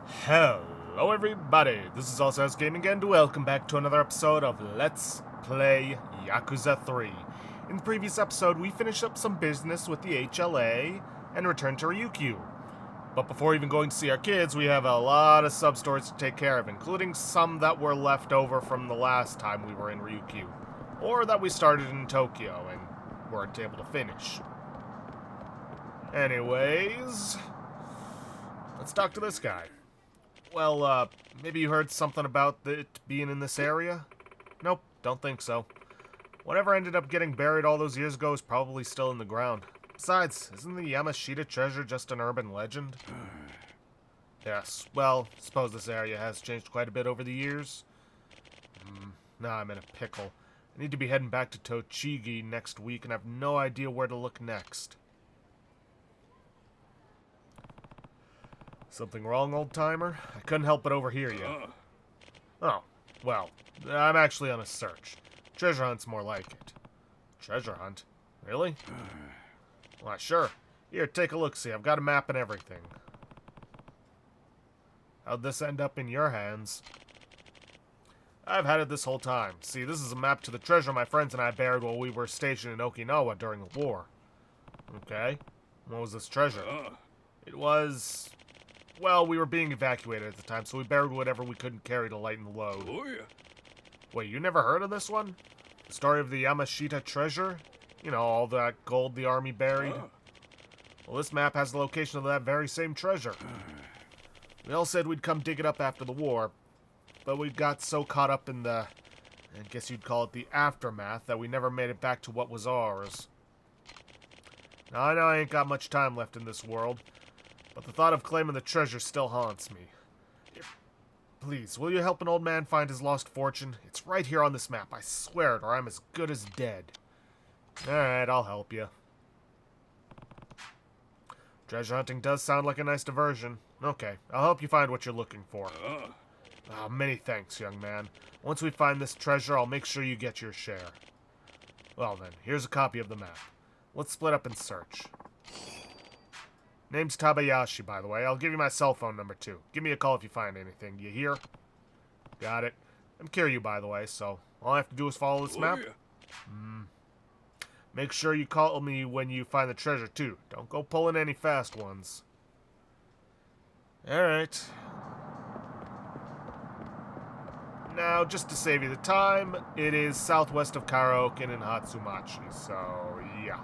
Hello everybody, this is Allstars Gaming and welcome back to another episode of Let's Play Yakuza 3. In the previous episode, we finished up some business with the HLA and returned to Ryukyu. But before even going to see our kids, we have a lot of sub-stories to take care of, including some that were left over from the last time we were in Ryukyu, or that we started in Tokyo and weren't able to finish. Anyways, let's talk to this guy. Well, maybe you heard something about it being in this area? Nope, don't think so. Whatever ended up getting buried all those years ago is probably still in the ground. Besides, isn't the Yamashita treasure just an urban legend? Yes, well, suppose this area has changed quite a bit over the years. Now I'm in a pickle. I need to be heading back to Tochigi next week and I have no idea where to look next. Something wrong, old-timer? I couldn't help but overhear you. Oh, well, I'm actually on a search. Treasure hunt's more like it. Treasure hunt? Really? Why, sure. Here, take a look-see. I've got a map and everything. How'd this end up in your hands? I've had it this whole time. See, this is a map to the treasure my friends and I buried while we were stationed in Okinawa during the war. Okay. What was this treasure? It was... well, we were being evacuated at the time, so we buried whatever we couldn't carry to lighten the load. Oh, yeah. Wait, you never heard of this one? The story of the Yamashita treasure? You know, all that gold the army buried? Well, this map has the location of that very same treasure. We all said we'd come dig it up after the war, but we got so caught up in the, I guess you'd call it the aftermath, that we never made it back to what was ours. Now, I know I ain't got much time left in this world, but the thought of claiming the treasure still haunts me. Please, will you help an old man find his lost fortune? It's right here on this map, I swear it, or I'm as good as dead. Alright, I'll help you. Treasure hunting does sound like a nice diversion. Okay, I'll help you find what you're looking for. Oh, many thanks, young man. Once we find this treasure, I'll make sure you get your share. Well then, here's a copy of the map. Let's split up and search. Name's Tabayashi, by the way. I'll give you my cell phone number, too. Give me a call if you find anything. You hear? Got it. I'm Kiryu, by the way, so all I have to do is follow this map. Make sure you call me when you find the treasure, too. Don't go pulling any fast ones. Alright. Now, just to save you the time, it is southwest of Karaoke in Hatsumachi, so yeah.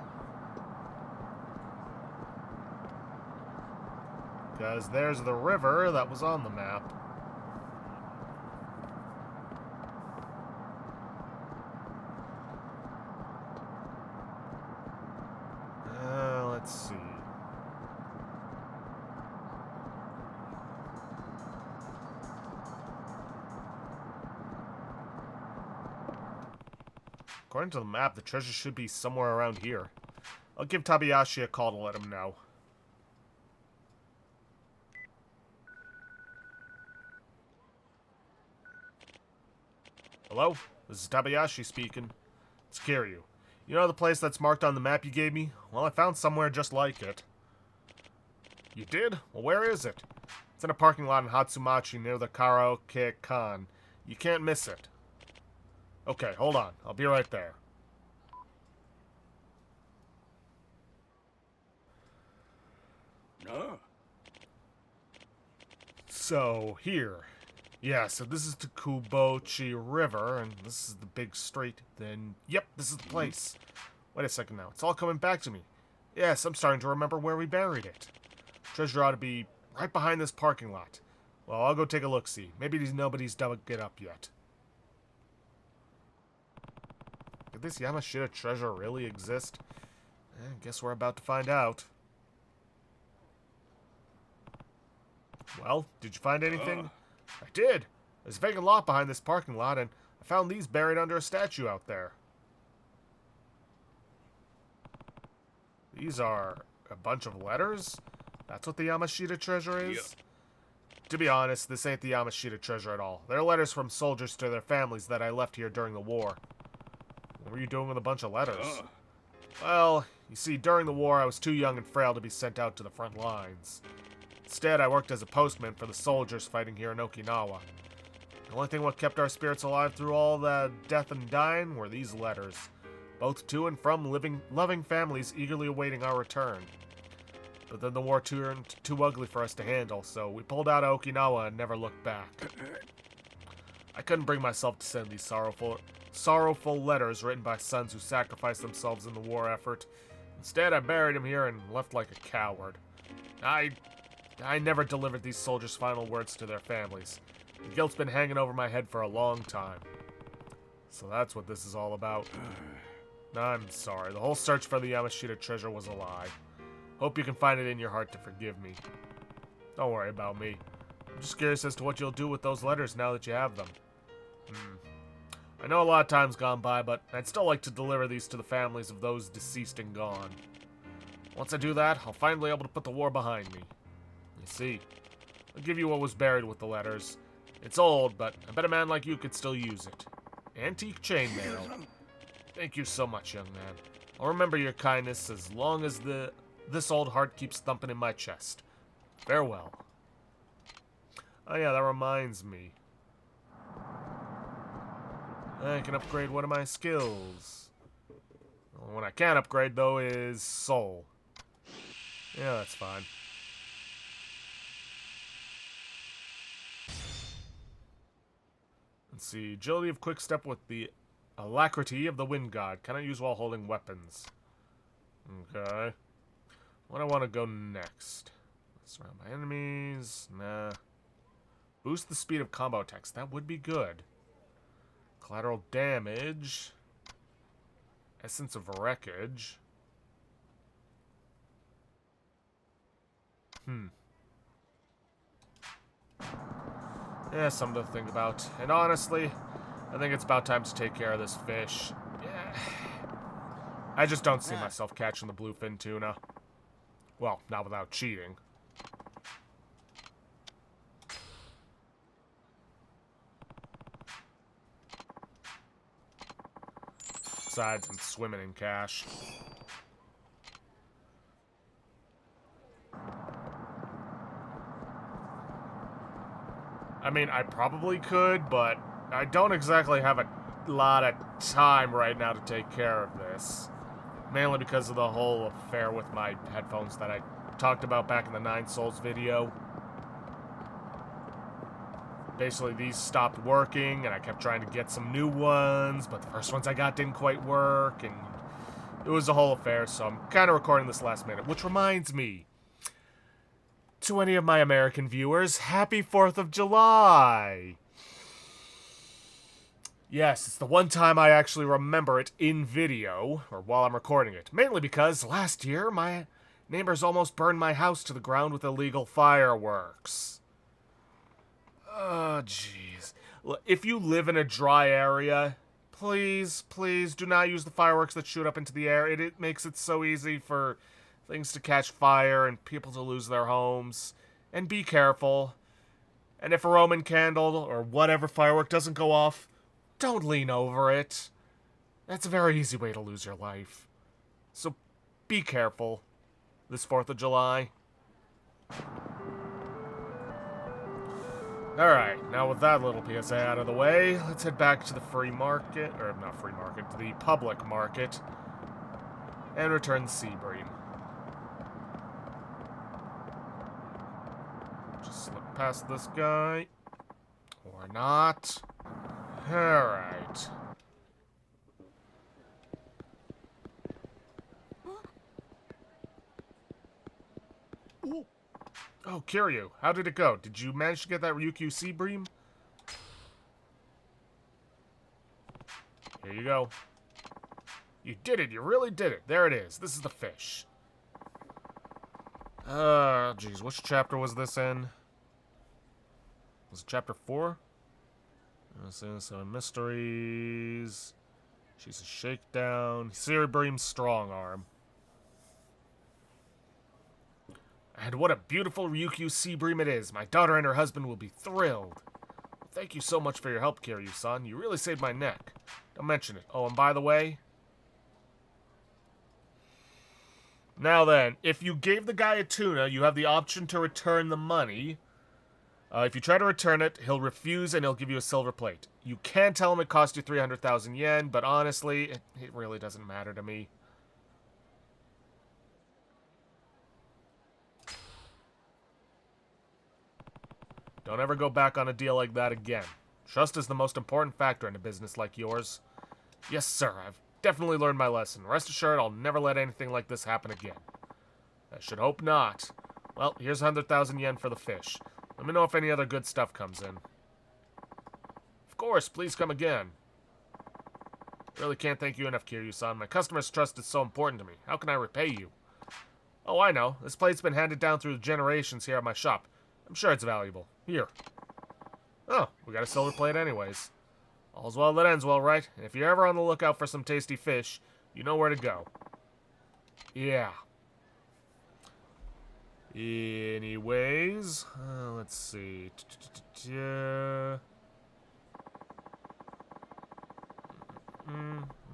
Because there's the river that was on the map. Let's see. According to the map, the treasure should be somewhere around here. I'll give Tabayashi a call to let him know. Hello? This is Tabayashi speaking. It's Kiryu. You know the place that's marked on the map you gave me? Well, I found somewhere just like it. You did? Well, where is it? It's in a parking lot in Hatsumachi near the Karaoke-kan. You can't miss it. Okay, hold on. I'll be right there. No. So, here. Yeah, so this is the Kubochi River, and this is the big street. Then, yep, this is the place. Wait a second now. It's all coming back to me. Yes, I'm starting to remember where we buried it. Treasure ought to be right behind this parking lot. Well, I'll go take a look-see. Maybe nobody's dug it up yet. Did this Yamashita treasure really exist? I guess we're about to find out. Well, did you find anything? I did. There's a vacant lot behind this parking lot, and I found these buried under a statue out there. These are a bunch of letters? That's what the Yamashita treasure is? Yeah. To be honest, this ain't the Yamashita treasure at all. They're letters from soldiers to their families that I left here during the war. What were you doing with a bunch of letters? Well, you see, during the war, I was too young and frail to be sent out to the front lines. Instead, I worked as a postman for the soldiers fighting here in Okinawa. The only thing what kept our spirits alive through all the death and dying were these letters, both to and from loving families eagerly awaiting our return. But then the war turned too ugly for us to handle, so we pulled out of Okinawa and never looked back. I couldn't bring myself to send these sorrowful letters written by sons who sacrificed themselves in the war effort. Instead, I buried them here and left like a coward. I never delivered these soldiers' final words to their families. The guilt's been hanging over my head for a long time. So that's what this is all about. I'm sorry, the whole search for the Yamashita treasure was a lie. Hope you can find it in your heart to forgive me. Don't worry about me. I'm just curious as to what you'll do with those letters now that you have them. I know a lot of time's gone by, but I'd still like to deliver these to the families of those deceased and gone. Once I do that, I'll finally be able to put the war behind me. You see, I'll give you what was buried with the letters. It's old, but I bet a man like you could still use it. Antique chainmail. Thank you so much, young man. I'll remember your kindness as long as this old heart keeps thumping in my chest. Farewell. Oh yeah, that reminds me. I can upgrade one of my skills. The one I can't upgrade, though, is Soul. Yeah, that's fine. Let's see. Agility of Quick Step with the Alacrity of the Wind God. Can I use while holding weapons? Okay. Where do I want to go next? Surround my enemies. Nah. Boost the speed of combo attacks. That would be good. Collateral damage. Essence of Wreckage. Yeah, something to think about. And honestly, I think it's about time to take care of this fish. Yeah. I just don't see myself catching the bluefin tuna. Well, not without cheating. Besides, I'm swimming in cash. I mean, I probably could, but I don't exactly have a lot of time right now to take care of this. Mainly because of the whole affair with my headphones that I talked about back in the 9 Souls video. Basically, these stopped working, and I kept trying to get some new ones, but the first ones I got didn't quite work, and it was a whole affair, so I'm kind of recording this last minute. Which reminds me, to any of my American viewers, happy 4th of July! Yes, it's the one time I actually remember it in video, or while I'm recording it. Mainly because last year, my neighbors almost burned my house to the ground with illegal fireworks. Oh, jeez. If you live in a dry area, please, please do not use the fireworks that shoot up into the air. It makes it so easy for things to catch fire and people to lose their homes. And be careful. And if a Roman candle or whatever firework doesn't go off, don't lean over it. That's a very easy way to lose your life. So be careful this 4th of July. Alright, now with that little PSA out of the way, let's head back to the free market, or not free market, to the public market, and return the sea bream. Just slip past this guy. Or not. Alright. Oh, Kiryu, how did it go? Did you manage to get that Ryukyu sea bream? Here you go. You did it, you really did it. There it is. This is the fish. Jeez, which chapter was this in? Was it chapter 4? So mysteries. She's a shakedown. Sea bream's strong arm. And what a beautiful Ryukyu sea bream it is. My daughter and her husband will be thrilled. Thank you so much for your help, Kiryu-san. You really saved my neck. Don't mention it. Oh, and by the way, Now then, if you gave the guy a tuna, you have the option to return the money. If you try to return it, he'll refuse and he'll give you a silver plate. You can tell him it cost you 300,000 yen, but honestly, it really doesn't matter to me. Don't ever go back on a deal like that again. Trust is the most important factor in a business like yours. Yes, sir, I've definitely learned my lesson. Rest assured, I'll never let anything like this happen again. I should hope not. Well, here's 100,000 yen for the fish. Let me know if any other good stuff comes in. Of course, please come again. Really can't thank you enough, Kiryu-san. My customers' trust is so important to me. How can I repay you? Oh, I know. This plate's been handed down through generations here at my shop. I'm sure it's valuable. Here. Oh, we got a silver plate anyways. All's well that ends well, right? And if you're ever on the lookout for some tasty fish, you know where to go. Yeah. Anyways, let's see.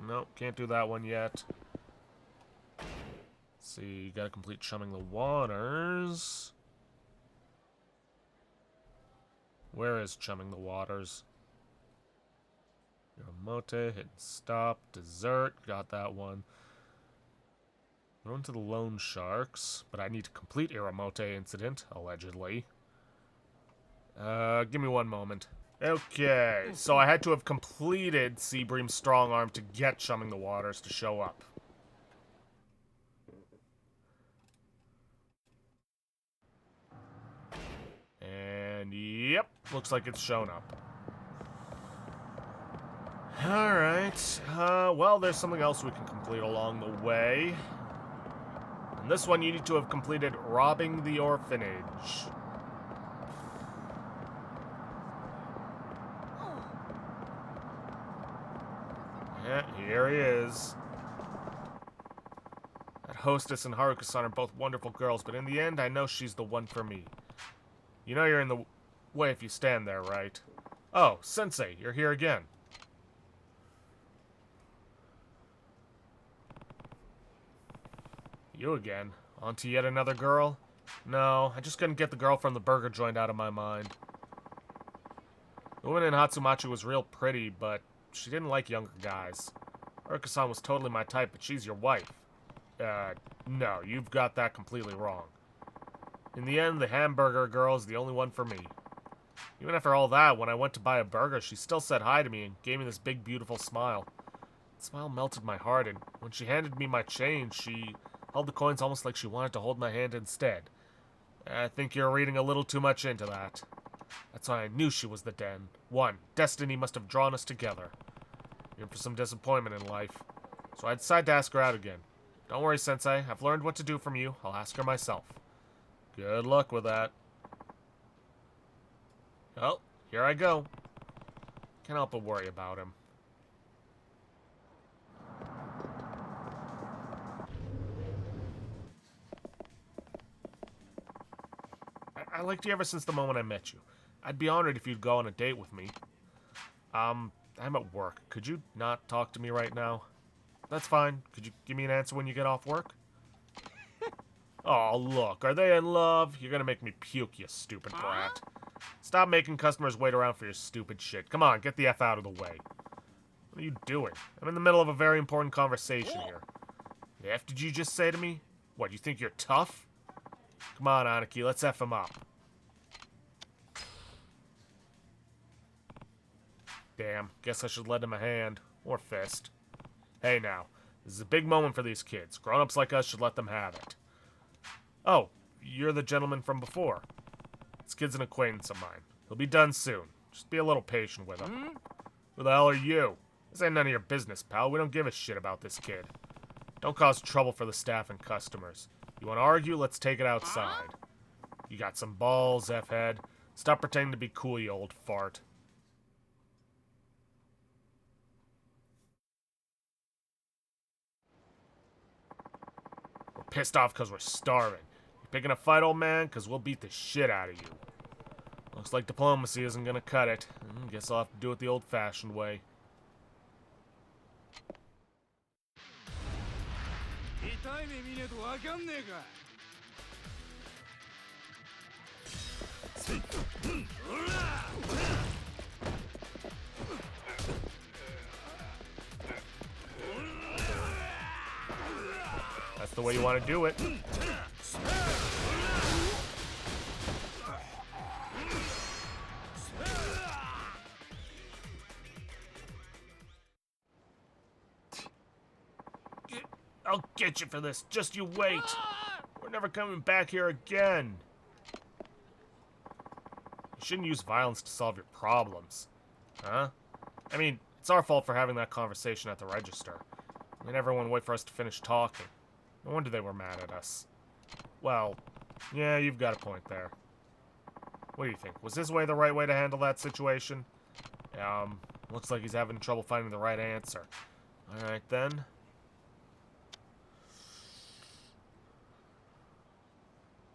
Nope, can't do that one yet. Let's see, you gotta complete chumming the waters. Where is chumming the waters? Yoromote, hit stop, dessert, got that one. Going to the loan sharks, but I need to complete Iramote incident, allegedly. Give me one moment. Okay, so I had to have completed Seabream's strong arm to get chumming the waters to show up. And yep, looks like it's shown up. Alright, well, there's something else we can complete along the way. And this one you need to have completed robbing the orphanage. Yeah, here he is. That hostess and Haruka-san are both wonderful girls, but in the end, I know she's the one for me. You know you're in the way if you stand there, right? Oh, Sensei, you're here again. You again? On to yet another girl? No, I just couldn't get the girl from the burger joint out of my mind. The woman in Hatsumachi was real pretty, but she didn't like younger guys. Haruka-san was totally my type, but she's your wife. No, you've got that completely wrong. In the end, the hamburger girl is the only one for me. Even after all that, when I went to buy a burger, she still said hi to me and gave me this big, beautiful smile. The smile melted my heart, and when she handed me my change, she held the coins almost like she wanted to hold my hand instead. I think you're reading a little too much into that. That's why I knew she was the den. One, destiny must have drawn us together. You're in for some disappointment in life. So I decided to ask her out again. Don't worry, Sensei. I've learned what to do from you. I'll ask her myself. Good luck with that. Well, here I go. Can't help but worry about him. I liked you ever since the moment I met you. I'd be honored if you'd go on a date with me. I'm at work. Could you not talk to me right now? That's fine. Could you give me an answer when you get off work? Oh, look. Are they in love? You're gonna make me puke, you stupid brat. Stop making customers wait around for your stupid shit. Come on, get the F out of the way. What are you doing? I'm in the middle of a very important conversation here. The F did you just say to me? What, you think you're tough? Come on, Aniki, let's F him up. Damn, guess I should lend him a hand. Or fist. Hey now, this is a big moment for these kids. Grown-ups like us should let them have it. Oh, you're the gentleman from before. This kid's an acquaintance of mine. He'll be done soon. Just be a little patient with him. Who the hell are you? This ain't none of your business, pal. We don't give a shit about this kid. Don't cause trouble for the staff and customers. You want to argue? Let's take it outside. You got some balls, F-head. Stop pretending to be cool, you old fart. We're pissed off because we're starving. You picking a fight, old man? Because we'll beat the shit out of you. Looks like diplomacy isn't gonna cut it. Guess I'll have to do it the old-fashioned way. That's the way you want to do it. I'll get you for this. Just you wait. We're never coming back here again. You shouldn't use violence to solve your problems. Huh? I mean, it's our fault for having that conversation at the register. I made everyone wait for us to finish talking. No wonder they were mad at us. Well, yeah, you've got a point there. What do you think? Was his way the right way to handle that situation? Looks like he's having trouble finding the right answer. Alright then.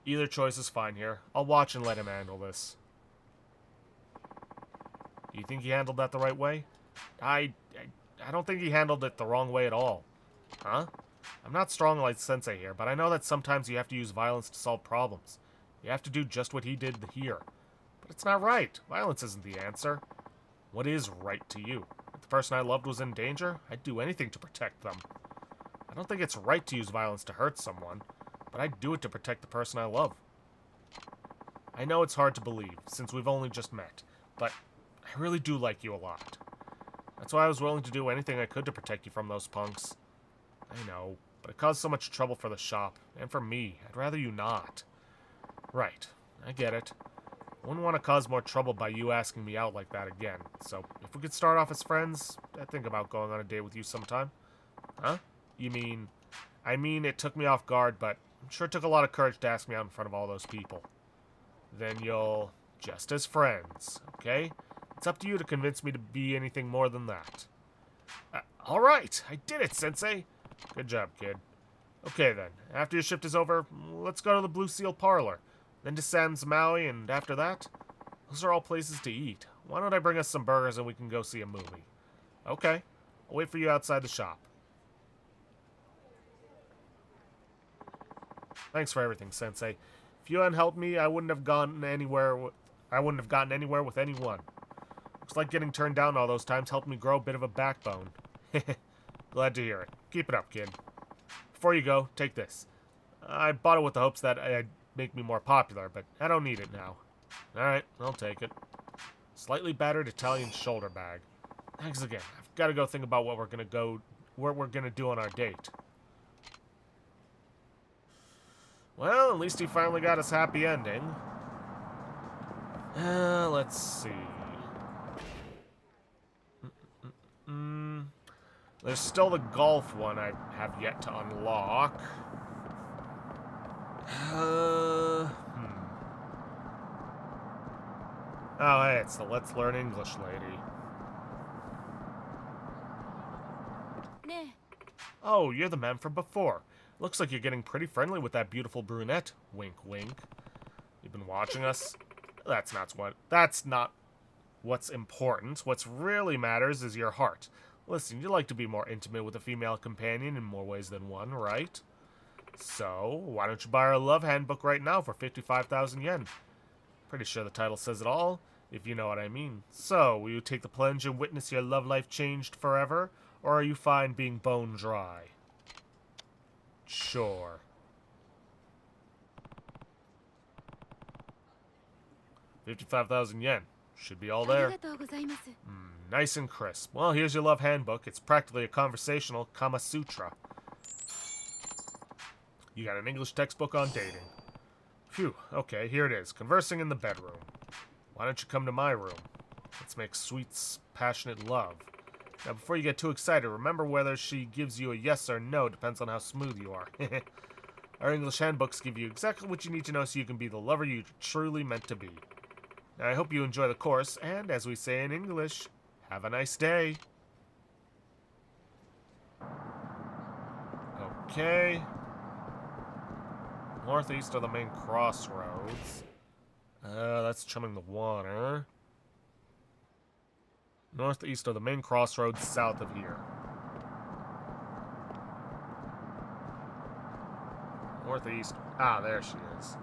Either choice is fine here. I'll watch and let him handle this. Do you think he handled that the right way? I don't think he handled it the wrong way at all. Huh? I'm not strong like Sensei here, but I know that sometimes you have to use violence to solve problems. You have to do just what he did here. But it's not right. Violence isn't the answer. What is right to you? If the person I loved was in danger, I'd do anything to protect them. I don't think it's right to use violence to hurt someone, but I'd do it to protect the person I love. I know it's hard to believe, since we've only just met, but I really do like you a lot. That's why I was willing to do anything I could to protect you from those punks. I know, but it caused so much trouble for the shop, and for me. I'd rather you not. Right, I get it. I wouldn't want to cause more trouble by you asking me out like that again, so if we could start off as friends, I'd think about going on a date with you sometime. Huh? You mean... I mean, it took me off guard, but I'm sure it took a lot of courage to ask me out in front of all those people. Then you'll... just as friends, okay? It's up to you to convince me to be anything more than that. Alright, I did it, Sensei! Good job, kid. Okay then, after your shift is over, let's go to the Blue Seal Parlor. Then to Sam's Maui, and after that, those are all places to eat. Why don't I bring us some burgers and we can go see a movie? Okay, I'll wait for you outside the shop. Thanks for everything, Sensei. If you hadn't helped me, I wouldn't have gotten anywhere with anyone. Looks like getting turned down all those times helped me grow a bit of a backbone. Glad to hear it. Keep it up, kid. Before you go, take this. I bought it with the hopes that it'd make me more popular, but I don't need it now. Alright, I'll take it. Slightly battered Italian shoulder bag. Thanks again. I've got to go think about what we're gonna do on our date. Well, at least he finally got his happy ending. Let's see. There's still the golf one I have yet to unlock. Oh, hey, it's the Let's Learn English lady. Oh, you're the man from before. Looks like you're getting pretty friendly with that beautiful brunette. Wink, wink. You've been watching us? That's not what's important. What's really matters is your heart. Listen, you like to be more intimate with a female companion in more ways than one, right? So, why don't you buy our love handbook right now for 55,000 yen? Pretty sure the title says it all, if you know what I mean. So, will you take the plunge and witness your love life changed forever? Or are you fine being bone dry? Sure. $55,000 yen. Should be all there. Nice and crisp. Well, here's your love handbook. It's practically a conversational Kama Sutra. You got an English textbook on dating. Phew, okay, here it is. Conversing in the bedroom. Why don't you come to my room? Let's make sweet, passionate love. Now, before you get too excited, remember whether she gives you a yes or no depends on how smooth you are. Our English handbooks give you exactly what you need to know so you can be the lover you're truly meant to be. Now, I hope you enjoy the course, and as we say in English, have a nice day. Okay. Northeast of the main crossroads. That's chumming the water. Northeast of the main crossroads, south of here. Northeast. Ah, there she is.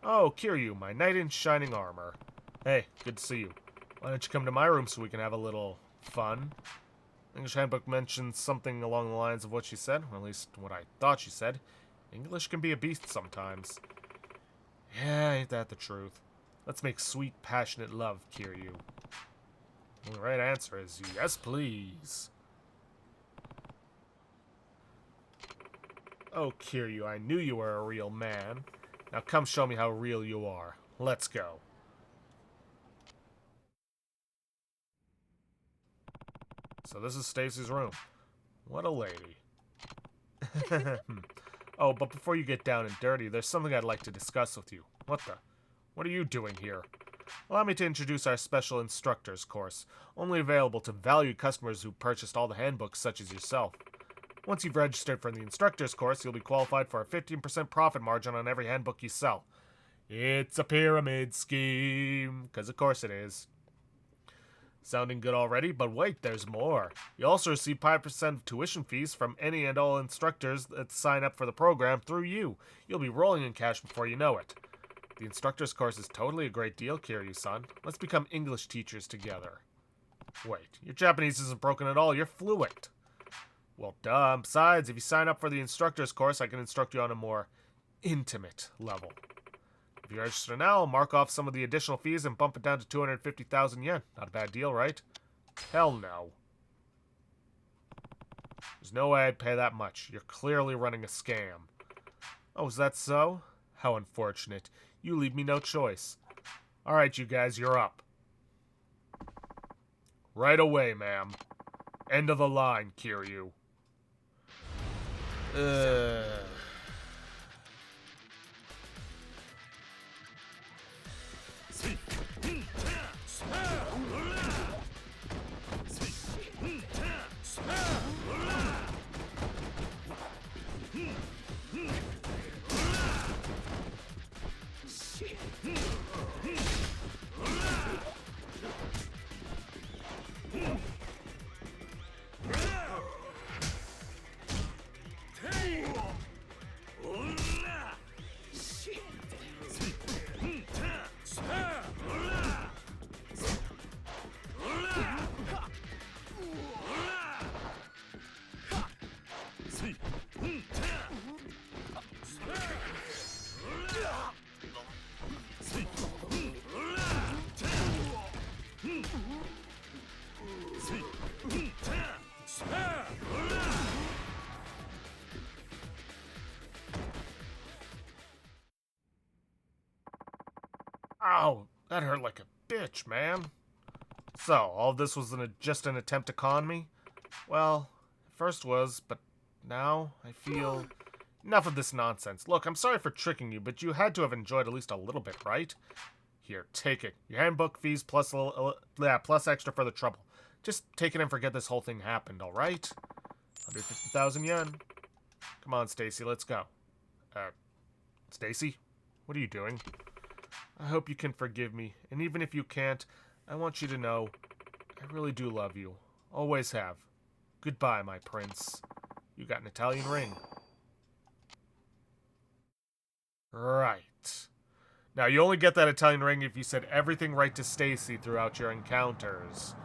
Oh, Kiryu, my knight in shining armor. Hey, good to see you. Why don't you come to my room so we can have a little fun? English handbook mentions something along the lines of what she said, or at least what I thought she said. English can be a beast sometimes. Yeah, ain't that the truth? Let's make sweet, passionate love, Kiryu. And the right answer is yes, please. Oh, Kiryu, I knew you were a real man. Now come show me how real you are. Let's go. So this is Stacy's room. What a lady. Oh, but before you get down and dirty, there's something I'd like to discuss with you. What the? What are you doing here? Allow me to introduce our special instructors course, only available to valued customers who purchased all the handbooks such as yourself. Once you've registered for the instructors course, you'll be qualified for a 15% profit margin on every handbook you sell. It's a pyramid scheme, because of course it is. Sounding good already, but wait, there's more. You also receive 5% of tuition fees from any and all instructors that sign up for the program through you. You'll be rolling in cash before you know it. The instructor's course is totally a great deal, Kiryu-san. Let's become English teachers together. Wait, your Japanese isn't broken at all, you're fluent. Well, duh. Besides, if you sign up for the instructor's course, I can instruct you on a more intimate level. If you register now, I'll mark off some of the additional fees and bump it down to 250,000 yen. Not a bad deal, right? Hell no. There's no way I'd pay that much. You're clearly running a scam. Oh, is that so? How unfortunate. You leave me no choice. Alright, you guys, you're up. Right away, ma'am. End of the line, Kiryu. Ow, that hurt like a bitch, man. So, all this was just an attempt to con me? Well, at first was, but now I feel... Enough of this nonsense. Look, I'm sorry for tricking you, but you had to have enjoyed at least a little bit, right? Here, take it. Your handbook fees plus plus extra for the trouble. Just take it and forget this whole thing happened, alright? 150,000 yen. Come on, Stacy, let's go. Stacy? What are you doing? I hope you can forgive me, and even if you can't, I want you to know I really do love you. Always have. Goodbye, my prince. You got an Italian ring. Right. Now, you only get that Italian ring if you said everything right to Stacy throughout your encounters.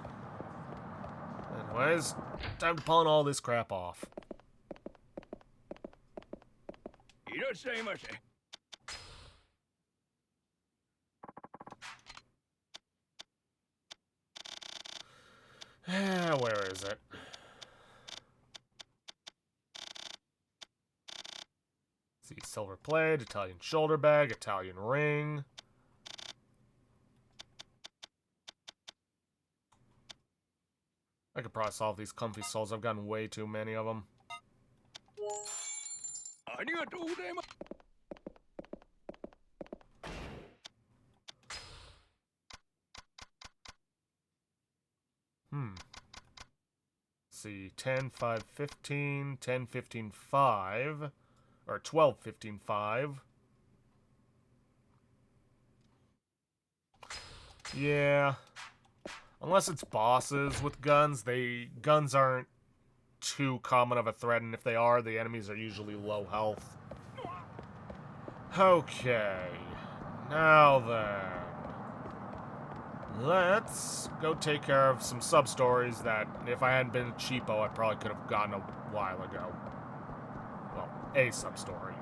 Anyways, time to pawn all this crap off. Where is it? See, silver plate, Italian shoulder bag, Italian ring. I could probably solve these comfy souls. I've gotten way too many of them. See, 10, 5, 15, 10, 15, 5, or 12, 15, 5. Yeah. Unless it's bosses with guns, guns aren't too common of a threat, and if they are, the enemies are usually low health. Okay. Now then. Let's go take care of some sub-stories that, if I hadn't been a cheapo, I probably could have gotten a while ago. Well, a sub-story.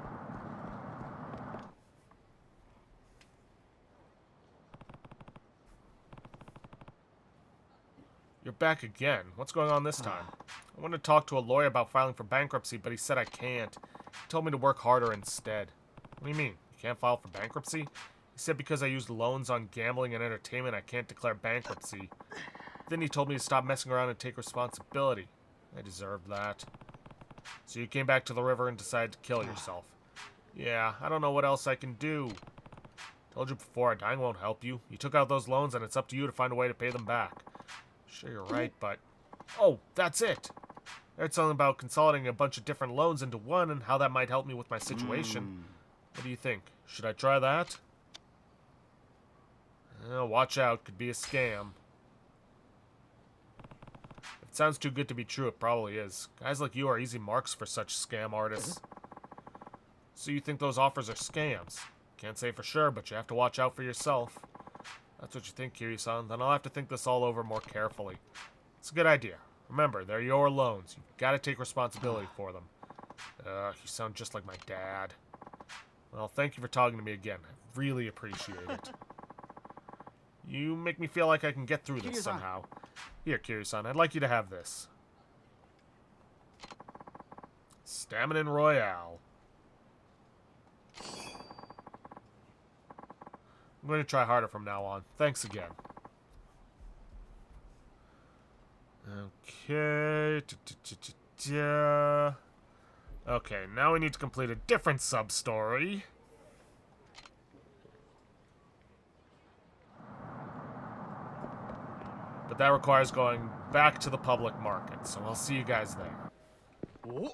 You're back again. What's going on this time? I wanted to talk to a lawyer about filing for bankruptcy, but he said I can't. He told me to work harder instead. What do you mean? You can't file for bankruptcy? He said because I used loans on gambling and entertainment, I can't declare bankruptcy. Then he told me to stop messing around and take responsibility. I deserved that. So you came back to the river and decided to kill yourself. Yeah, I don't know what else I can do. Told you before, dying won't help you. You took out those loans and it's up to you to find a way to pay them back. Sure, you're right, but... Oh, that's it! I heard something about consolidating a bunch of different loans into one and how that might help me with my situation. What do you think? Should I try that? Watch out, could be a scam. If it sounds too good to be true, it probably is. Guys like you are easy marks for such scam artists. So you think those offers are scams? Can't say for sure, but you have to watch out for yourself. That's what you think, Kiryu-san. Then I'll have to think this all over more carefully. It's a good idea. Remember, they're your loans. You've got to take responsibility for them. You sound just like my dad. Well, thank you for talking to me again. I really appreciate it. You make me feel like I can get through this somehow. Here, Kiryu-san, I'd like you to have this. Stamina Royale. I'm going to try harder from now on. Thanks again. Okay. Okay, now we need to complete a different sub-story. But that requires going back to the public market, so I'll see you guys there. Oh,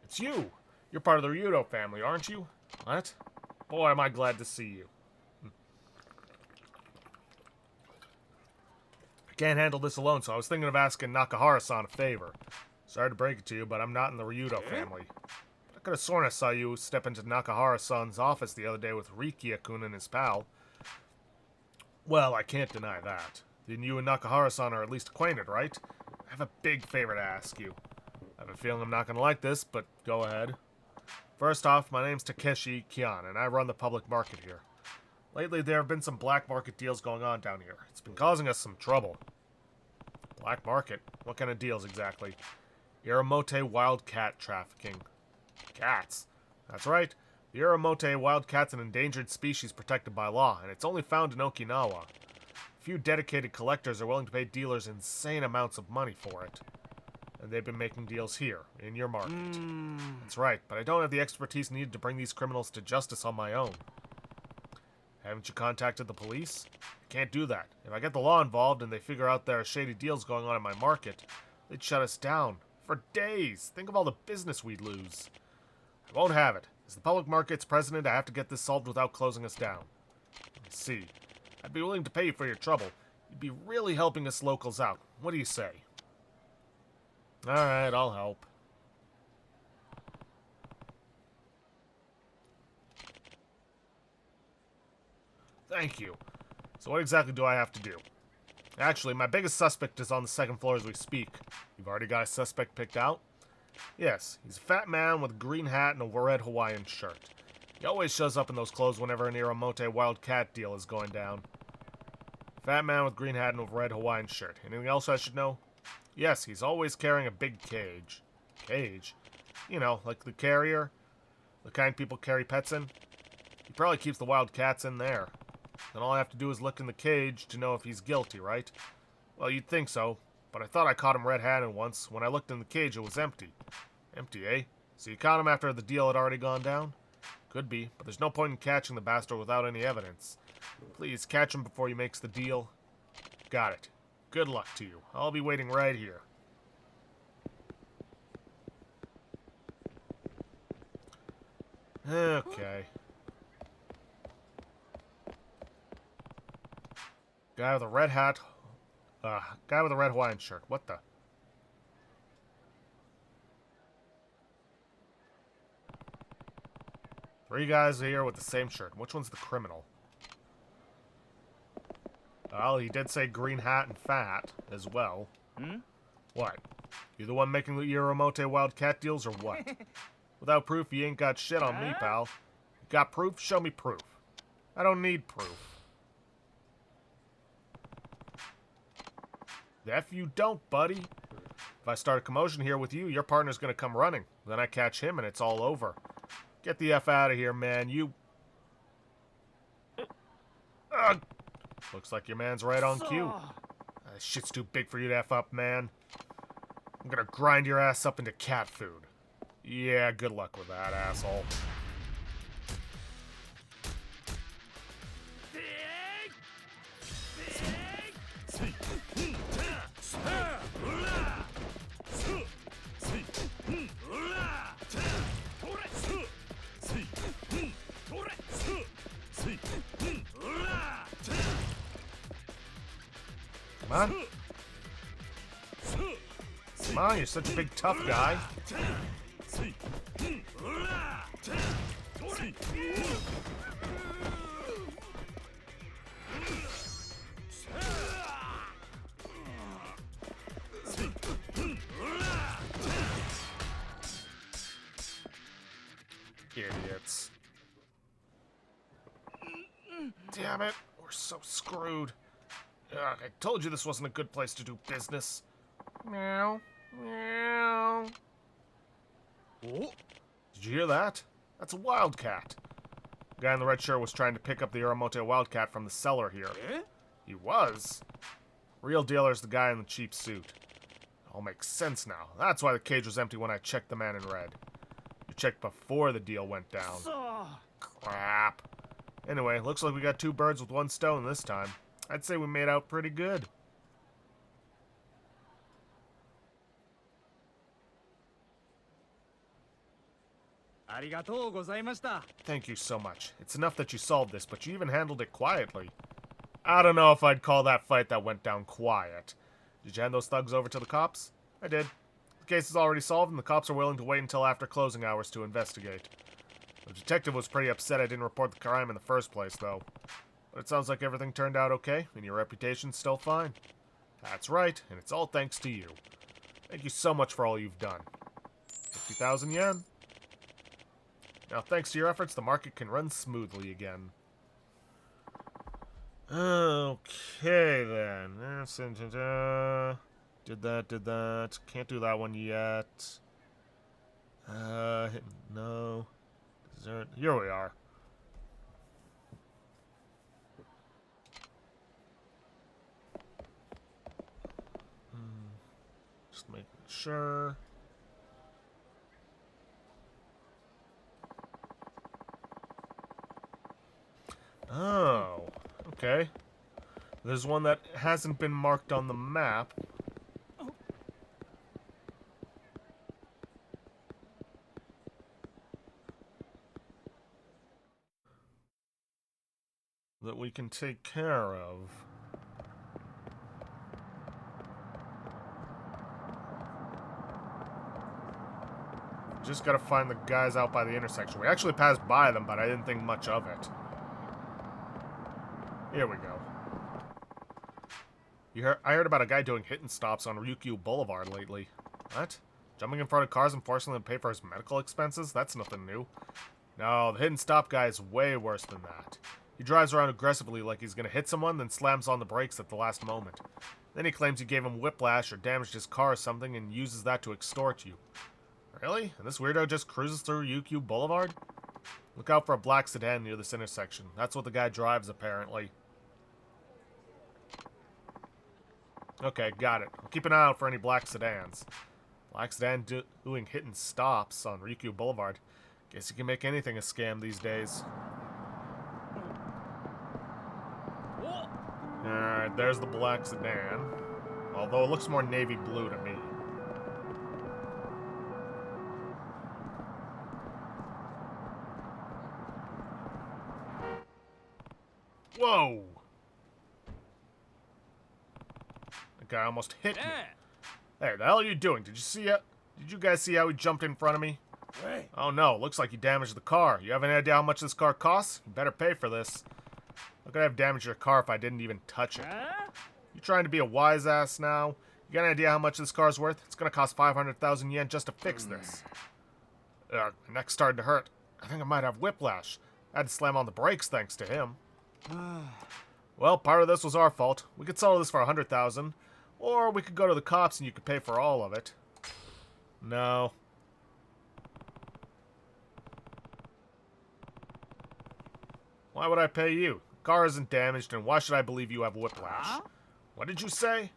it's you! You're part of the Ryukyu family, aren't you? What? Boy, am I glad to see you. I can't handle this alone, so I was thinking of asking Nakahara-san a favor. Sorry to break it to you, but I'm not in the Ryukyu family. I could have sworn I saw you step into Nakahara-san's office the other day with Ryukyu-kun and his pal. Well, I can't deny that. Then you and Nakahara-san are at least acquainted, right? I have a big favor to ask you. I have a feeling I'm not going to like this, but go ahead. First off, my name's Takeshi Kian, and I run the public market here. Lately, there have been some black market deals going on down here. It's been causing us some trouble. Black market? What kind of deals exactly? Iramote wild cat trafficking. Cats? That's right. The Iramote wild cat's an endangered species protected by law, and it's only found in Okinawa. A few dedicated collectors are willing to pay dealers insane amounts of money for it. And they've been making deals here, in your market. That's right, but I don't have the expertise needed to bring these criminals to justice on my own. Haven't you contacted the police? I can't do that. If I get the law involved and they figure out there are shady deals going on in my market, they'd shut us down. For days. Think of all the business we'd lose. I won't have it. As the public market's president, I have to get this solved without closing us down. I see. I'd be willing to pay you for your trouble. You'd be really helping us locals out. What do you say? Alright, I'll help. Thank you. So what exactly do I have to do? Actually, my biggest suspect is on the second floor as we speak. You've already got a suspect picked out? Yes, he's a fat man with a green hat and a red Hawaiian shirt. He always shows up in those clothes whenever an Iramote wild cat deal is going down. Fat man with green hat and a red Hawaiian shirt. Anything else I should know? Yes, he's always carrying a big cage. Cage? You know, like the carrier? The kind people carry pets in? He probably keeps the wild cats in there. Then all I have to do is look in the cage to know if he's guilty, right? Well, you'd think so, but I thought I caught him red-handed once. When I looked in the cage, it was empty. Empty, eh? So you caught him after the deal had already gone down? Could be, but there's no point in catching the bastard without any evidence. Please, catch him before he makes the deal. Got it. Good luck to you. I'll be waiting right here. Okay. Guy with a red hat, Guy with a red Hawaiian shirt. What the? Three guys here with the same shirt. Which one's the criminal? Well, he did say green hat and fat as well. Hmm? What? You the one making the Uramote Wildcat deals or what? Without proof, you ain't got shit on me, pal. You got proof? Show me proof. I don't need proof. The F you don't, buddy. If I start a commotion here with you, your partner's gonna come running. Then I catch him and it's all over. Get the F out of here, man. You... Ugh. Looks like your man's right on cue. This shit's too big for you to F up, man. I'm gonna grind your ass up into cat food. Yeah, good luck with that, asshole. Come on. Come on, you're such a big tough guy. Idiots. Damn it, we're so screwed. Ugh, I told you this wasn't a good place to do business. Meow. Meow. Oh, did you hear that? That's a wildcat. The guy in the red shirt was trying to pick up the Uramote wildcat from the cellar here. Eh? He was. Real dealer's the guy in the cheap suit. It all makes sense now. That's why the cage was empty when I checked the man in red. You checked before the deal went down. Crap. Anyway, looks like we got two birds with one stone this time. I'd say we made out pretty good. Thank you so much. It's enough that you solved this, but you even handled it quietly. I don't know if I'd call that fight that went down quiet. Did you hand those thugs over to the cops? I did. The case is already solved, and the cops are willing to wait until after closing hours to investigate. The detective was pretty upset I didn't report the crime in the first place, though. But it sounds like everything turned out okay, and your reputation's still fine. That's right, and it's all thanks to you. Thank you so much for all you've done. 50,000 yen. Now, thanks to your efforts, the market can run smoothly again. Okay, then. Did that. Can't do that one yet. No. Dessert. Here we are. Just making sure. Oh, okay. There's one that hasn't been marked on the map. That we can take care of. Just gotta find the guys out by the intersection. We actually passed by them, but I didn't think much of it. Here we go. I heard about a guy doing hit and stops on Ryukyu Boulevard lately. What? Jumping in front of cars and forcing them to pay for his medical expenses? That's nothing new. No, the hit and stop guy is way worse than that. He drives around aggressively like he's gonna hit someone, then slams on the brakes at the last moment. Then he claims you gave him whiplash or damaged his car or something and uses that to extort you. Really? And this weirdo just cruises through Ryukyu Boulevard? Look out for a black sedan near this intersection. That's what the guy drives, apparently. Okay, got it. I'll keep an eye out for any black sedans. Black sedan doing hit and stops on Ryukyu Boulevard. Guess you can make anything a scam these days. Alright, there's the black sedan. Although it looks more navy blue to me. Whoa! guy almost hit me. Hey, the hell are you doing? Did you see it? Did you guys see how he jumped in front of me? Oh no, looks like you damaged the car. You have any idea how much this car costs? You better pay for this. How could I have damaged your car if I didn't even touch it? You trying to be a wise ass now? You got any idea how much this car's worth? It's gonna cost 500,000 yen just to fix this. My neck's starting to hurt. I think I might have whiplash. I had to slam on the brakes thanks to him. Well, part of this was our fault. We could settle this for 100,000, or we could go to the cops and you could pay for all of it. No. Why would I pay you? The car isn't damaged, and why should I believe you have whiplash? What did you say?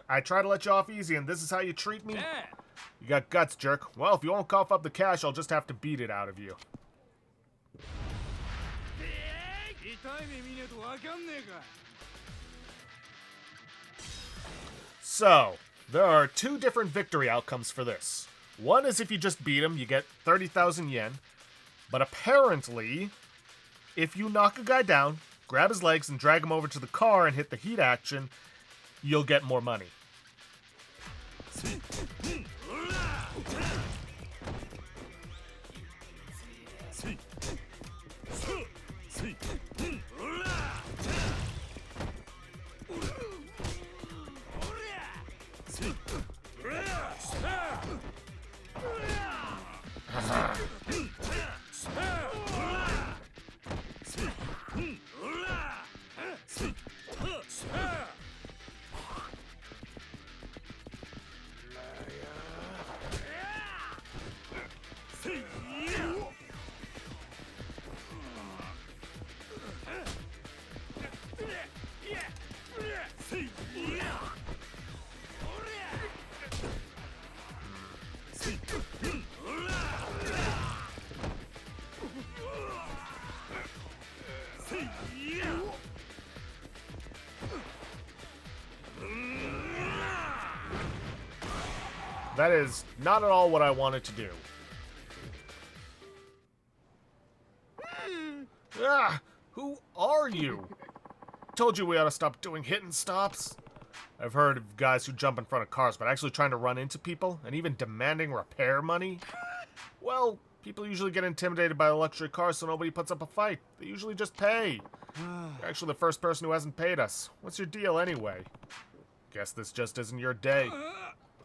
I try to let you off easy, and this is how you treat me? You got guts, jerk. Well, if you won't cough up the cash, I'll just have to beat it out of you. So, there are two different victory outcomes for this. One is if you just beat him, you get 30,000 yen. But apparently, if you knock a guy down, grab his legs, and drag him over to the car and hit the heat action, you'll get more money. That is not at all what I wanted to do. Who are you? Told you we ought to stop doing hit and stops. I've heard of guys who jump in front of cars, but actually trying to run into people, and even demanding repair money? Well, people usually get intimidated by the luxury cars, so nobody puts up a fight. They usually just pay. You're actually the first person who hasn't paid us. What's your deal anyway? Guess this just isn't your day.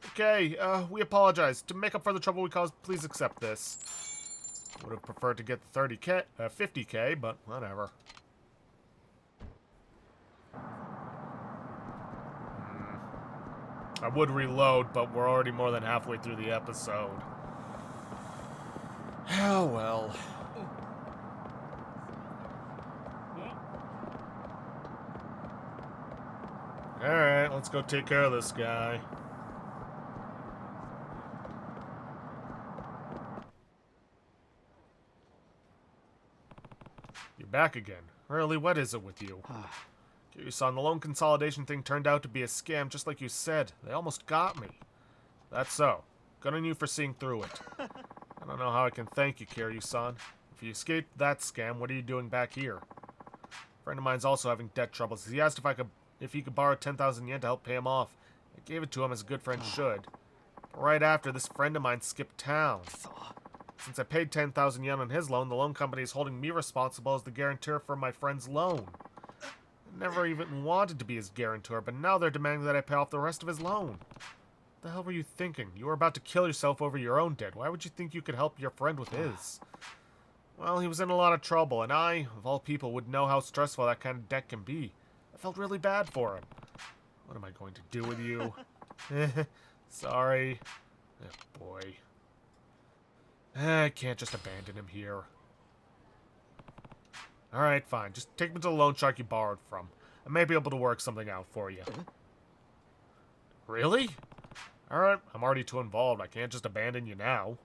Okay, we apologize. To make up for the trouble we caused, please accept this. Would have preferred to get the 50K, but whatever. I would reload, but we're already more than halfway through the episode. Oh well. Alright, let's go take care of this guy. You're back again. Really, what is it with you? Kiryu-san, the loan consolidation thing turned out to be a scam, just like you said. They almost got me. That's so. Good on you for seeing through it. I don't know how I can thank you, Kiryu-san. If you escaped that scam, what are you doing back here? A friend of mine's also having debt troubles. He asked if he could borrow 10,000 yen to help pay him off. I gave it to him as a good friend should. But right after, this friend of mine skipped town. Since I paid 10,000 yen on his loan, the loan company is holding me responsible as the guarantor for my friend's loan. I never even wanted to be his guarantor, but now they're demanding that I pay off the rest of his loan. What the hell were you thinking? You were about to kill yourself over your own debt. Why would you think you could help your friend with his? Well, he was in a lot of trouble, and I, of all people, would know how stressful that kind of debt can be. I felt really bad for him. What am I going to do with you? Sorry. Oh, boy. I can't just abandon him here. Alright, fine. Just take me to the loan shark you borrowed from. I may be able to work something out for you. Really? Alright, I'm already too involved. I can't just abandon you now.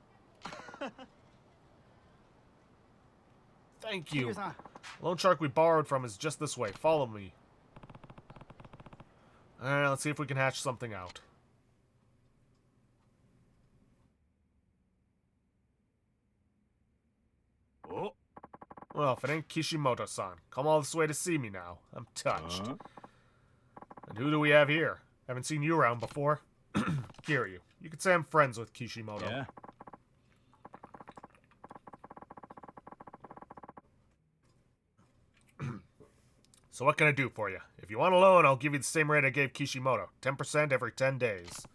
Thank you. The loan shark we borrowed from is just this way. Follow me. Alright, let's see if we can hatch something out. Well, if it ain't Kishimoto-san, come all this way to see me now. I'm touched. And who do we have here? Haven't seen you around before. Kiryu, you could say I'm friends with Kishimoto. Yeah? So what can I do for you? If you want a loan, I'll give you the same rate I gave Kishimoto. 10% every 10 days.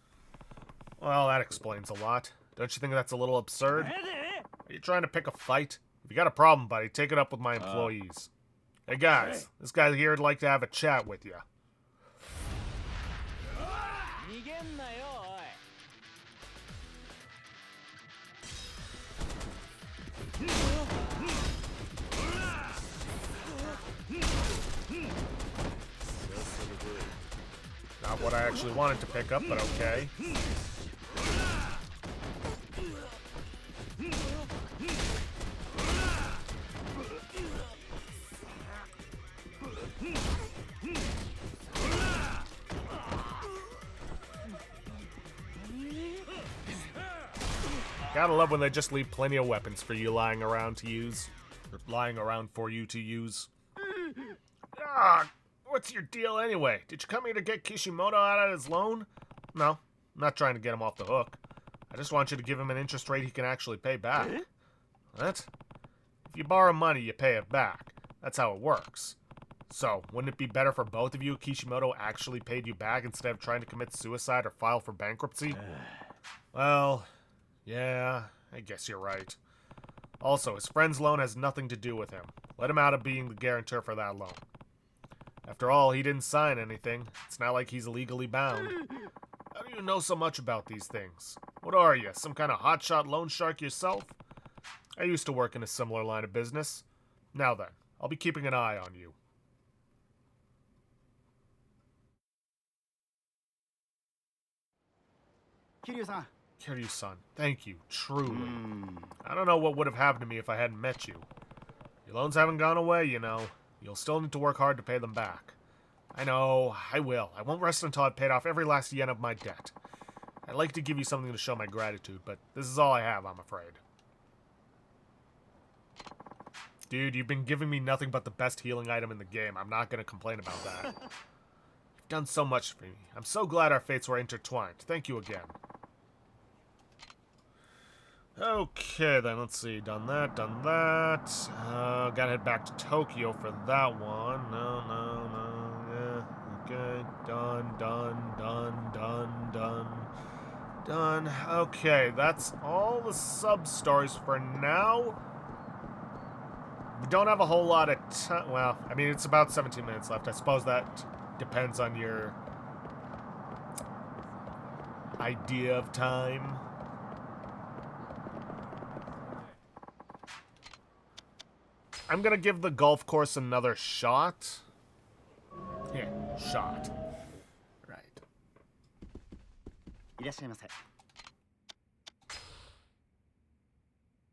Well, that explains a lot. Don't you think that's a little absurd? Are you trying to pick a fight? If you got a problem, buddy, take it up with my employees. Hey guys, this guy here would like to have a chat with you. Not what I actually wanted to pick up, but okay. Gotta love when they just leave plenty of weapons for you lying around to use. Or lying around for you to use. Ah, what's your deal anyway? Did you come here to get Kishimoto out of his loan? No, I'm not trying to get him off the hook. I just want you to give him an interest rate he can actually pay back. What? If you borrow money, you pay it back. That's how it works. So, wouldn't it be better for both of you if Kishimoto actually paid you back instead of trying to commit suicide or file for bankruptcy? Well, yeah, I guess you're right. Also, his friend's loan has nothing to do with him. Let him out of being the guarantor for that loan. After all, he didn't sign anything. It's not like he's legally bound. How do you know so much about these things? What are you, some kind of hotshot loan shark yourself? I used to work in a similar line of business. Now then, I'll be keeping an eye on you. Kiryu-san, thank you, truly. I don't know what would have happened to me if I hadn't met you. Your loans haven't gone away, you know. You'll still need to work hard to pay them back. I know, I will. I won't rest until I've paid off every last yen of my debt. I'd like to give you something to show my gratitude, but this is all I have, I'm afraid. Dude, you've been giving me nothing but the best healing item in the game. I'm not going to complain about that. You've done so much for me. I'm so glad our fates were intertwined. Thank you again. Okay, then, let's see. Done that, done that. Gotta head back to Tokyo for that one. No. Yeah, okay. Done. Okay, that's all the sub-stories for now. We don't have a whole lot of time. Well, I mean, it's about 17 minutes left. I suppose that depends on your idea of time. I'm gonna give the golf course another shot. Yeah, shot. Right.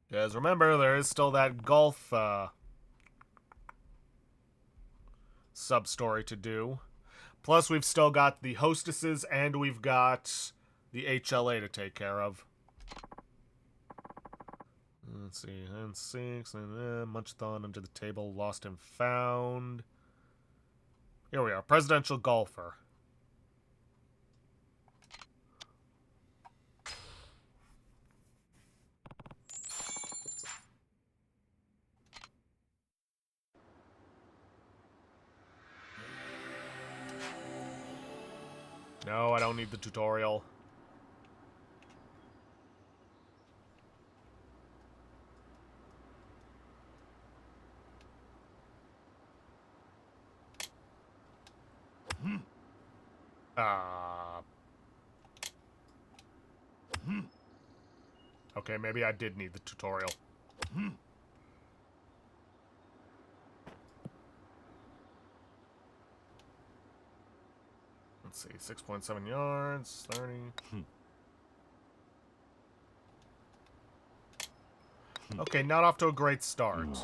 Because remember, there is still that golf sub-story to do. Plus, we've still got the hostesses and we've got the HLA to take care of. Let's see, and 6, and much thought under the table, lost and found. Here we are, presidential golfer. No, I don't need the tutorial. Okay, maybe I did need the tutorial. Let's see, 6.7 yards, 30. Okay, not off to a great start.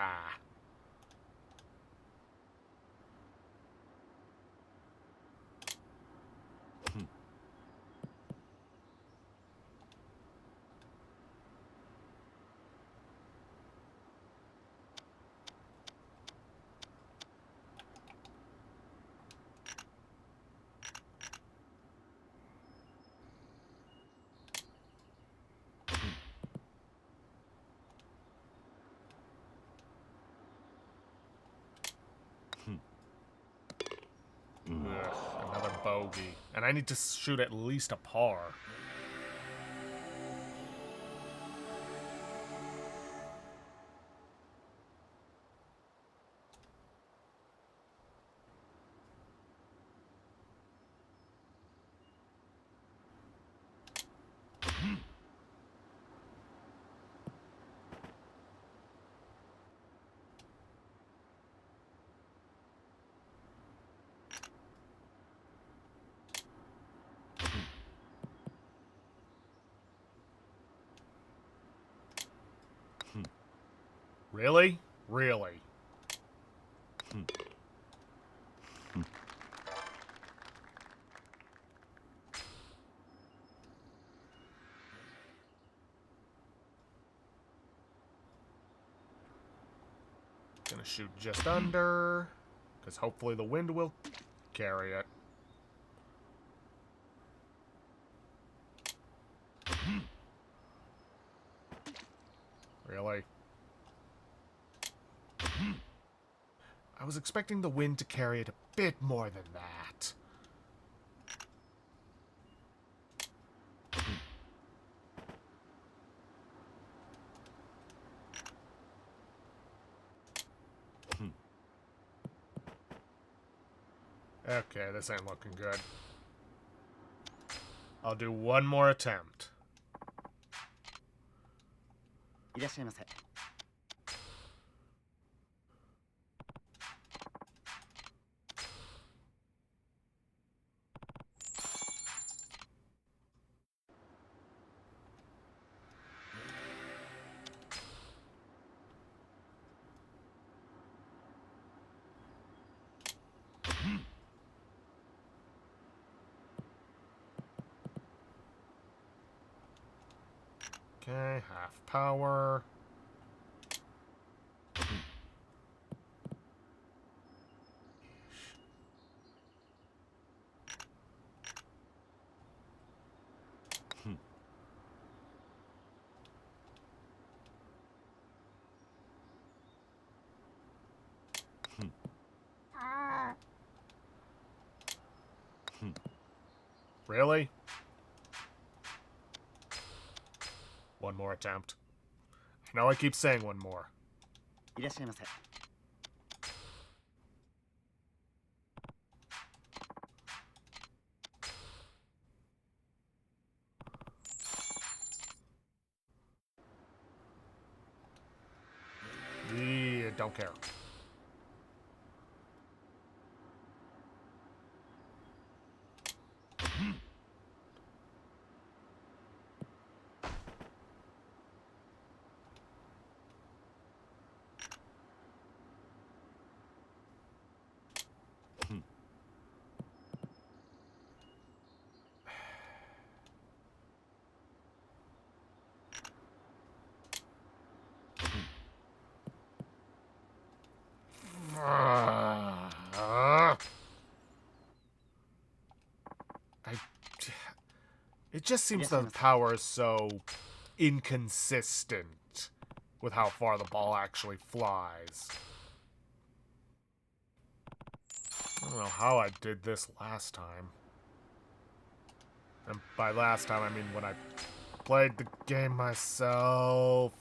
Ah. bogey. And I need to shoot at least a par. Really? Really? Gonna shoot just under, because hopefully the wind will carry it. Really? I was expecting the wind to carry it a bit more than that. Okay, this ain't looking good. I'll do one more attempt. いらっしゃいませ。Okay, half power. Really? One more attempt. I know I keep saying one more. いらっしゃいませ。Yeah, don't care. It just seems the power is so inconsistent with how far the ball actually flies. I don't know how I did this last time. And by last time, I mean when I played the game myself.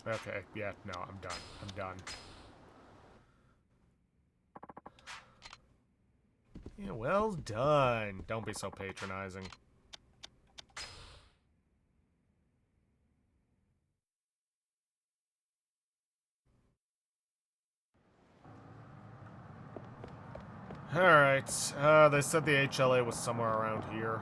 Okay, yeah, no, I'm done. I'm done. Yeah, well done. Don't be so patronizing. Alright, they said the HLA was somewhere around here.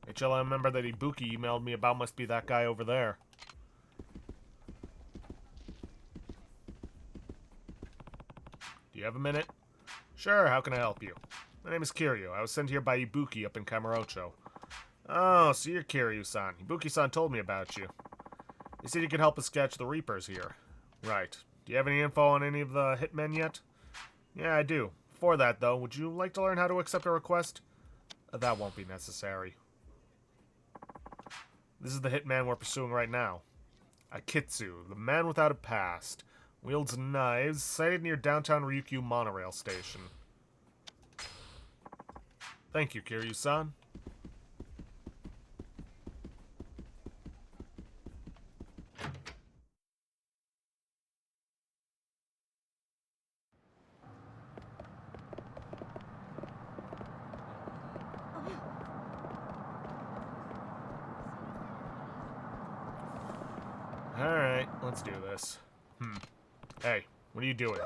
HLA member that Ibuki emailed me about must be that guy over there. Do you have a minute? Sure, how can I help you? My name is Kiryu. I was sent here by Ibuki up in Kamurocho. Oh, so you're Kiryu-san. Ibuki-san told me about you. He said you could help us catch the Reapers here. Right. Do you have any info on any of the hitmen yet? Yeah, I do. Before that, though, would you like to learn how to accept a request? That won't be necessary. This is the hitman we're pursuing right now. Akitsu, the man without a past. Wields knives, sighted near downtown Ryukyu monorail station. Thank you, Kiryu-san. Alright, let's do this. Hey, what are you doing?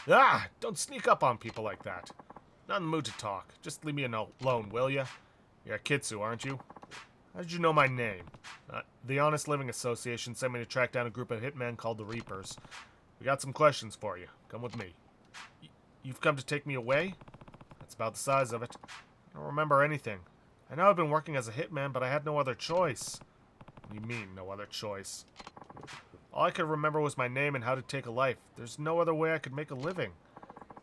Ah! Don't sneak up on people like that. Not in the mood to talk. Just leave me alone, will ya? You're Akitsu, aren't you? How did you know my name? The Honest Living Association sent me to track down a group of hitmen called the Reapers. We got some questions for you. Come with me. You've come to take me away? That's about the size of it. I don't remember anything. I know I've been working as a hitman, but I had no other choice. What do you mean, no other choice? All I could remember was my name and how to take a life. There's no other way I could make a living.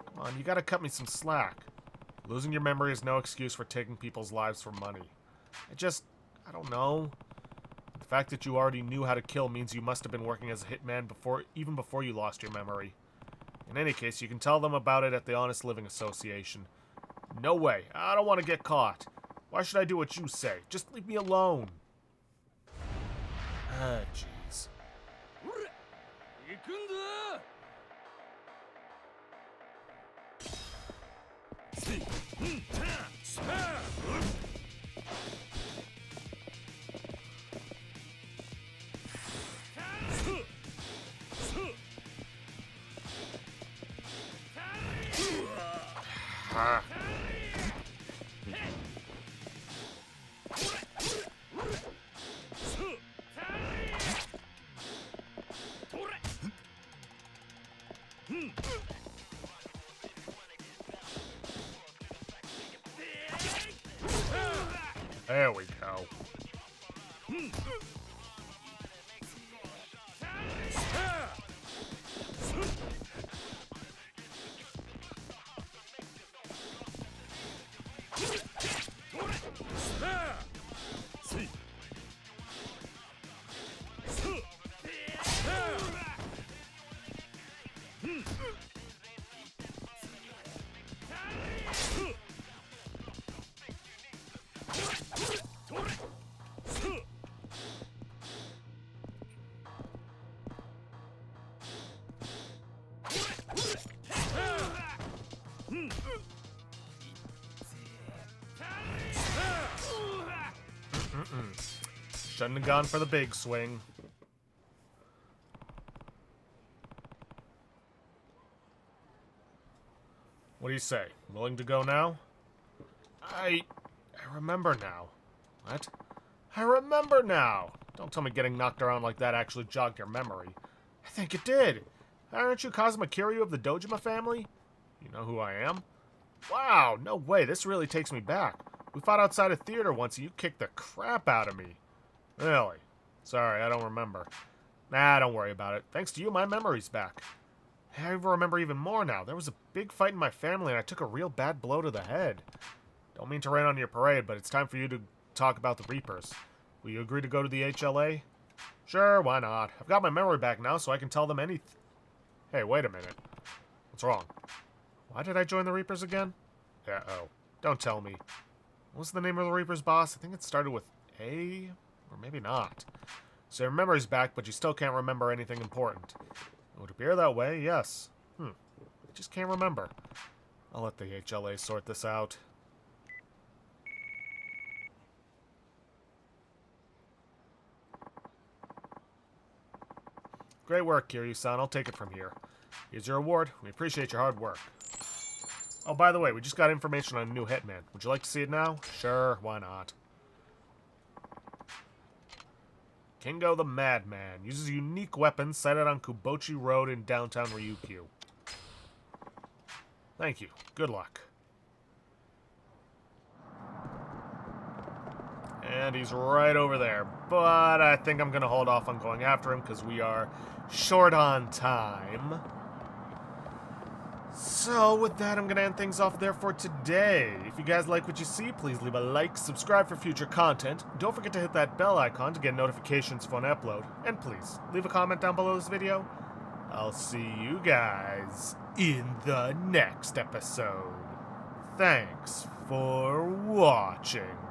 Come on, you gotta cut me some slack. Losing your memory is no excuse for taking people's lives for money. I don't know. The fact that you already knew how to kill means you must have been working as a hitman even before you lost your memory. In any case, you can tell them about it at the Honest Living Association. No way. I don't want to get caught. Why should I do what you say? Just leave me alone. Ah, jeez. Ah. There we go. Shouldn't have gone for the big swing. What do you say? Willing to go now? I remember now. What? I remember now! Don't tell me getting knocked around like that actually jogged your memory. I think it did. Aren't you Kazuma Kiryu of the Dojima family? You know who I am? Wow, no way, this really takes me back. We fought outside a theater once and you kicked the crap out of me. Really? Sorry, I don't remember. Nah, don't worry about it. Thanks to you, my memory's back. I remember even more now. There was a big fight in my family and I took a real bad blow to the head. Don't mean to rain on your parade, but it's time for you to talk about the Reapers. Will you agree to go to the HLA? Sure, why not? I've got my memory back now, so I can tell them anything. Hey, wait a minute. What's wrong? Why did I join the Reapers again? Uh-oh. Don't tell me. What's the name of the Reaper's boss? I think it started with A? Or maybe not. So you remember he's back, but you still can't remember anything important. It would appear that way, yes. I just can't remember. I'll let the HLA sort this out. Great work, Kiryu-san. I'll take it from here. Here's your award. We appreciate your hard work. Oh, by the way, we just got information on a new hitman. Would you like to see it now? Sure, why not? Kingo the Madman uses a unique weapon sighted on Kubochi Road in downtown Ryukyu. Thank you. Good luck. And he's right over there. But I think I'm going to hold off on going after him because we are short on time. So with that, I'm going to end things off there for today. If you guys like what you see, please leave a like, subscribe for future content. Don't forget to hit that bell icon to get notifications for an upload. And please, leave a comment down below this video. I'll see you guys in the next episode. Thanks for watching.